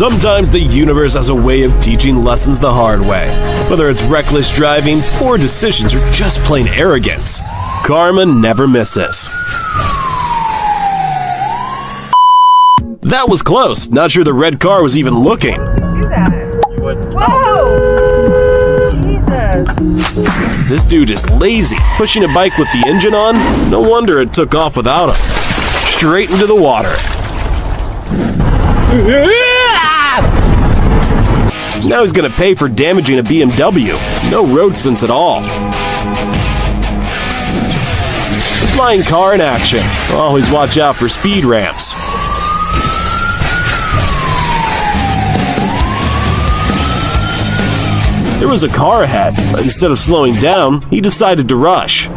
Sometimes the universe has a way of teaching lessons the hard way. Whether it's reckless driving, poor decisions, or just plain arrogance, karma never misses. That was close. Not sure the red car was even looking. Do that. Whoa! Jesus. This dude is lazy. Pushing a bike with the engine on? No wonder it took off without him. Straight into the water. Now he's gonna pay for damaging a BMW. No road sense at all. Flying car in action. Always watch out for speed ramps. There was a car ahead, but instead of slowing down, he decided to rush.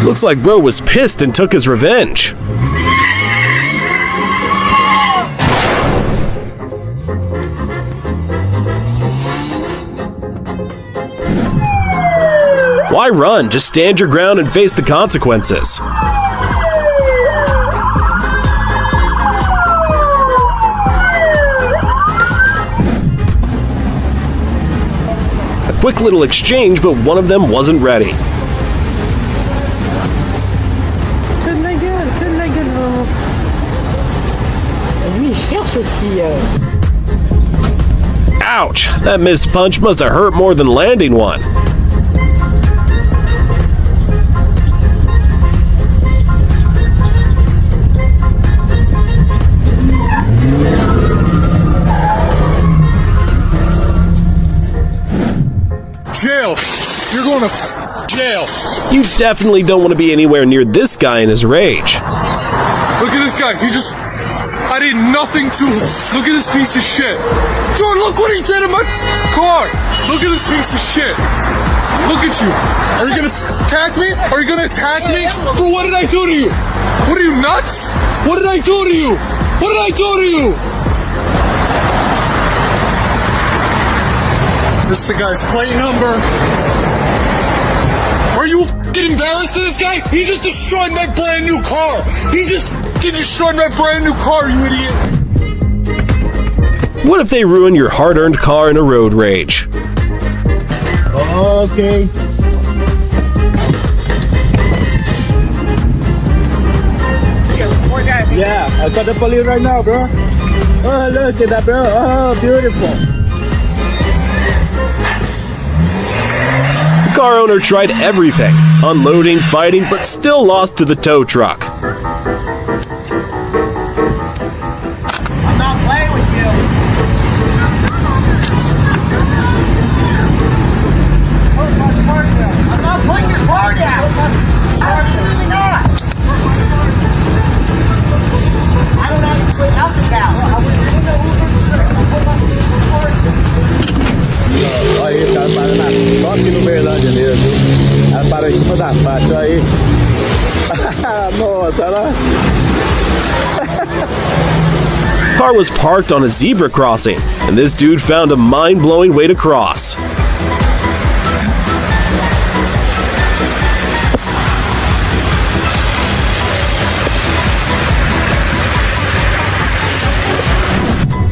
Looks like bro was pissed and took his revenge. Why run? Just stand your ground and face the consequences. A quick little exchange, but one of them wasn't ready. Ouch! That missed punch must have hurt more than landing one. Jail! You're going to jail! You definitely don't want to be anywhere near this guy in his rage. Look at this guy, I did nothing to him. Look at this piece of shit. Dude, look what he did in my car! Look at this piece of shit. Look at you. Are you gonna attack me? Are you gonna attack me? Dude, what did I do to you? What are you, nuts? What did I do to you? What did I do to you? This is the guy's plate number. Are you f***ing embarrassed of this guy? He just destroyed my brand new car. He just f***ing destroyed my brand new car, you idiot. What if they ruin your hard-earned car in a road rage? Okay. Yeah, I got the police right now, bro. Oh, look at that, bro. Oh, beautiful. The car owner tried everything, unloading, fighting, but still lost to the tow truck. I'm not playing with you. I'm not putting your car down. Absolutely not. I don't have to put nothing down. Aí, cara, para na. Só aqui no meio da janeiro, viu? Ela para em cima da faixa aí. Nossa, lá. Car was parked on a zebra crossing, and this dude found a mind-blowing way to cross.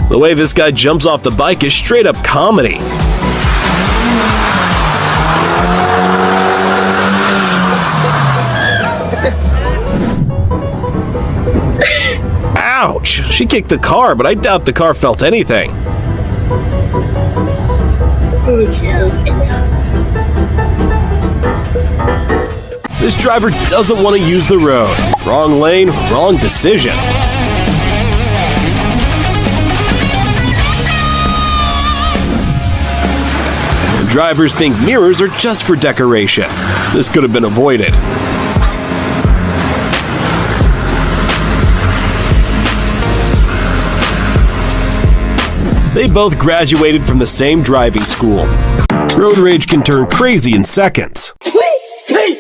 The way this guy jumps off the bike is straight up comedy. Ouch! She kicked the car, but I doubt the car felt anything. This driver doesn't want to use the road. Wrong lane, wrong decision. Drivers think mirrors are just for decoration. This could have been avoided. They both graduated from the same driving school. Road rage can turn crazy in seconds. Please!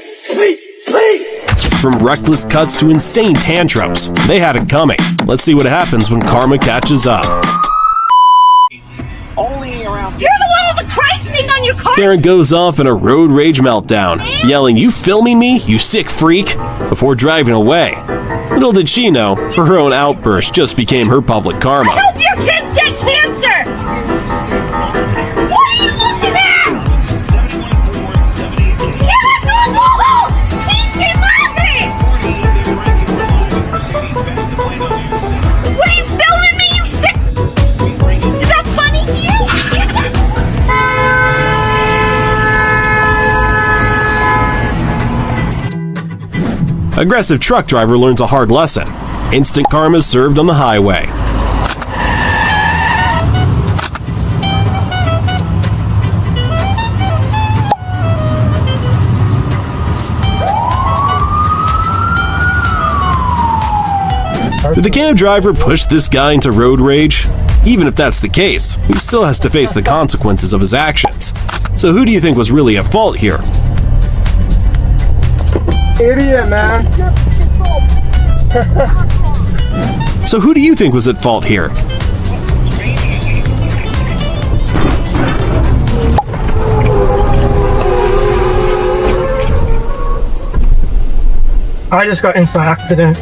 From reckless cuts to insane tantrums, they had it coming. Let's see what happens when karma catches up. You're the one with the Christ thing on your car! Karen goes off in a road rage meltdown, yelling, "You filming me, you sick freak?" before driving away. Little did she know, her own outburst just became her public karma. I hope your kids get cancer! What are you looking at? Pinche madre! What are you filming me, you sick? Is that funny to you? Aggressive truck driver learns a hard lesson. Instant karma is served on the highway. Did the cab driver push this guy into road rage? Even if that's the case, he still has to face the consequences of his actions. So who do you think was really at fault here? Idiot, man. So who do you think was at fault here? I just got into an accident.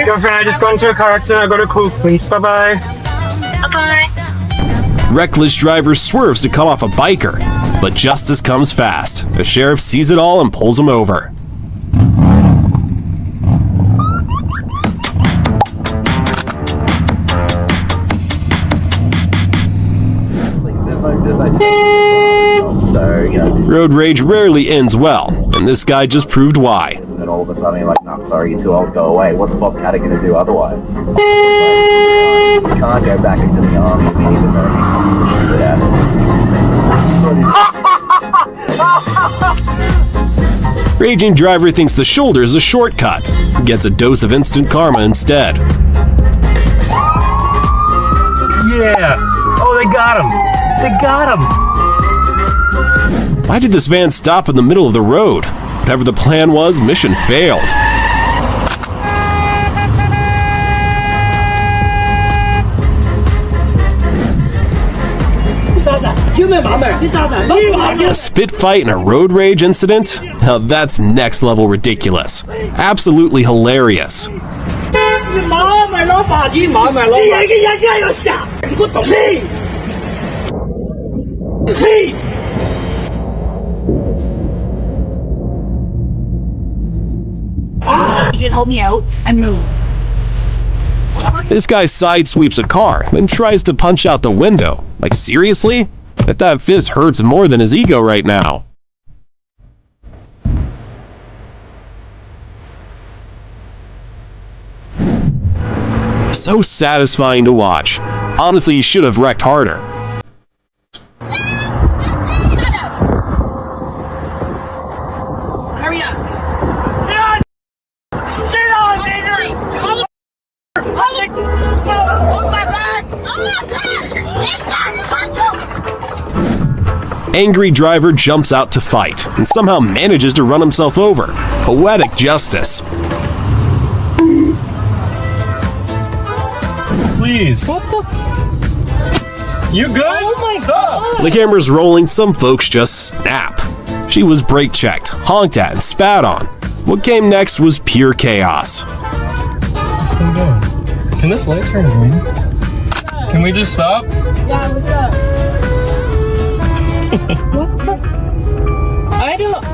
Girlfriend, I just got into a car accident. I got a call, please. Bye-bye. Bye-bye. Reckless driver swerves to cut off a biker, but justice comes fast. The sheriff sees it all and pulls him over. Road rage rarely ends well, and this guy just proved why. And then all of a sudden you're like, no, I'm sorry, you're too old, go away. What's Bob Catter going to do otherwise? You can't go back into the army and be even more Raging driver thinks the shoulder is a shortcut, gets a dose of instant karma instead. Yeah. Oh, they got him. They got him. Why did this van stop in the middle of the road? Whatever the plan was, mission failed. A spit fight and a road rage incident? Now that's next level ridiculous. Absolutely hilarious. You should help me out and move. This guy sidesweeps a car, then tries to punch out the window. Like, seriously? Bet that fist hurts more than his ego right now. So satisfying to watch. Honestly, he should have wrecked harder. Hurry up. Get on! Get on, nigger! Oh my god! Angry driver jumps out to fight and somehow manages to run himself over. Poetic justice. Please. What the? You good? Oh my god. The camera's rolling, some folks just snap. She was brake checked, honked at, and spat on. What came next was pure chaos. What's going on? Can this light turn green? Can we just stop? Yeah, what's up? What the? I don't.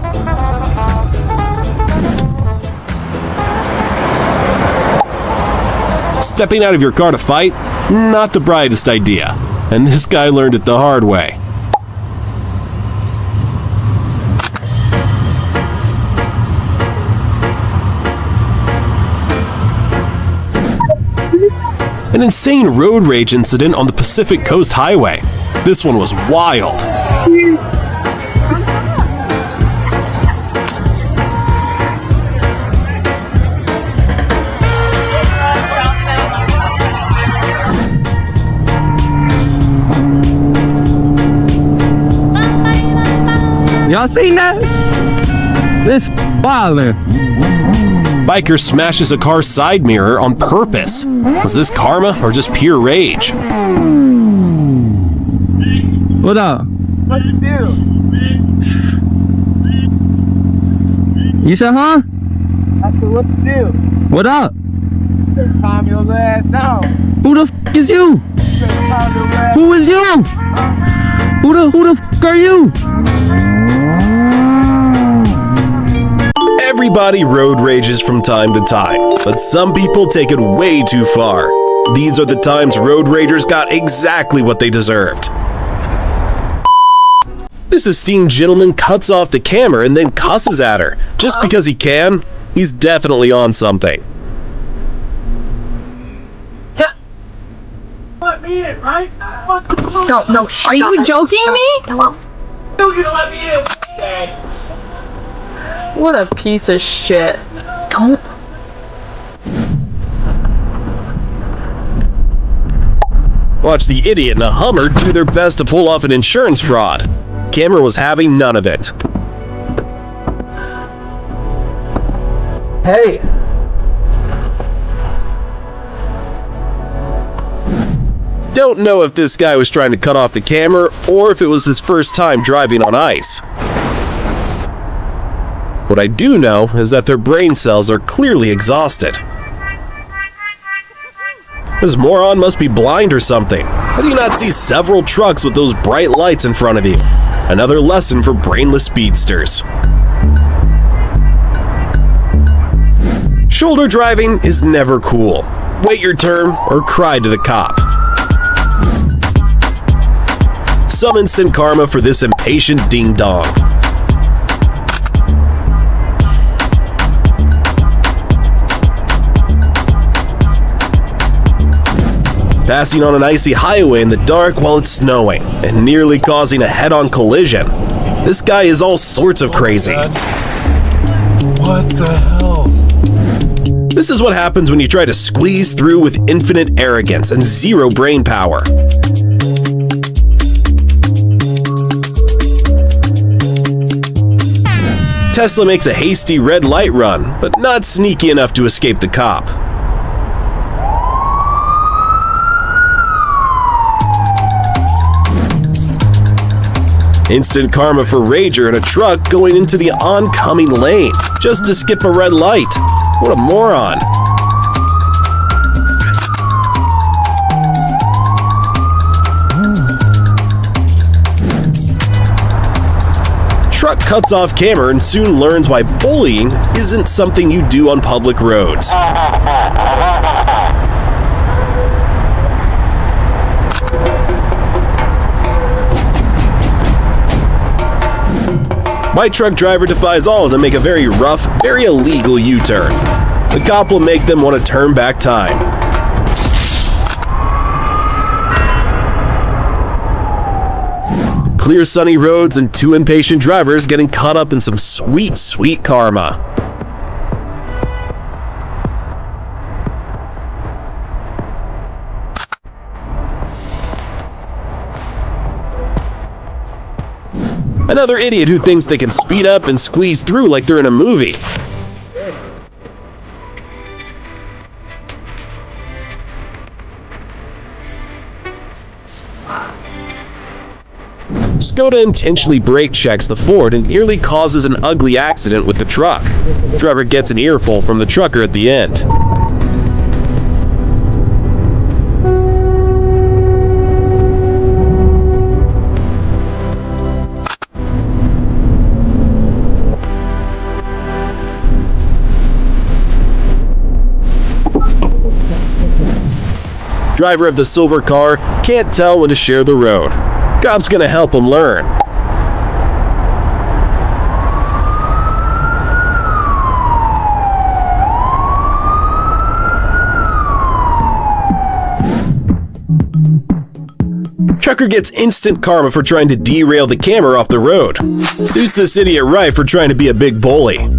Stepping out of your car to fight? Not the brightest idea. And this guy learned it the hard way. An insane road rage incident on the Pacific Coast Highway. This one was wild. Y'all seen that? This wilder. Biker smashes a car's side mirror on purpose. Was this karma or just pure rage? What up? What's the deal? You said, huh? I said, what's the deal? What up? Calm your ass down. Who the is you? Calm your ass. Who is you? Who the are you? Everybody road rages from time to time, but some people take it way too far. These are the times road ragers got exactly what they deserved. This esteemed gentleman cuts off the camera and then cusses at her. Just because he can, he's definitely on something. Let me in, right? No, are you joking me? You gonna let me in? What a piece of shit. Don't. Watch the idiot in a Hummer do their best to pull off an insurance fraud. Camera was having none of it. Hey. Don't know if this guy was trying to cut off the camera or if it was his first time driving on ice. What I do know is that their brain cells are clearly exhausted. This moron must be blind or something. How do you not see several trucks with those bright lights in front of you? Another lesson for brainless speedsters. Shoulder driving is never cool. Wait your turn or cry to the cop. Some instant karma for this impatient ding-dong. Passing on an icy highway in the dark while it's snowing, and nearly causing a head-on collision. This guy is all sorts of crazy. What the hell? This is what happens when you try to squeeze through with infinite arrogance and zero brain power. Tesla makes a hasty red light run, but not sneaky enough to escape the cop. Instant karma for Rager in a truck going into the oncoming lane, just to skip a red light. What a moron. Truck cuts off camera and soon learns why bullying isn't something you do on public roads. My truck driver defies all to make a very rough, very illegal U-turn. The cop will make them want to turn back time. Clear sunny roads and two impatient drivers getting caught up in some sweet, sweet karma. Another idiot who thinks they can speed up and squeeze through like they're in a movie. Skoda intentionally brake checks the Ford and nearly causes an ugly accident with the truck. The driver gets an earful from the trucker at the end. Driver of the silver car can't tell when to share the road. Cop's gonna help him learn. Trucker gets instant karma for trying to derail the camera off the road. Suits this idiot right for trying to be a big bully.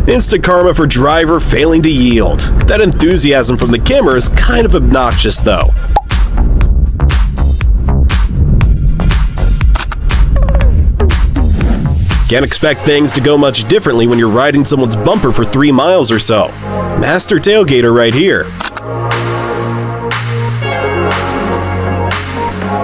Instant karma for driver failing to yield. That enthusiasm from the camera is kind of obnoxious though. Can't expect things to go much differently when you're riding someone's bumper for 3 miles or so. Master tailgater right here.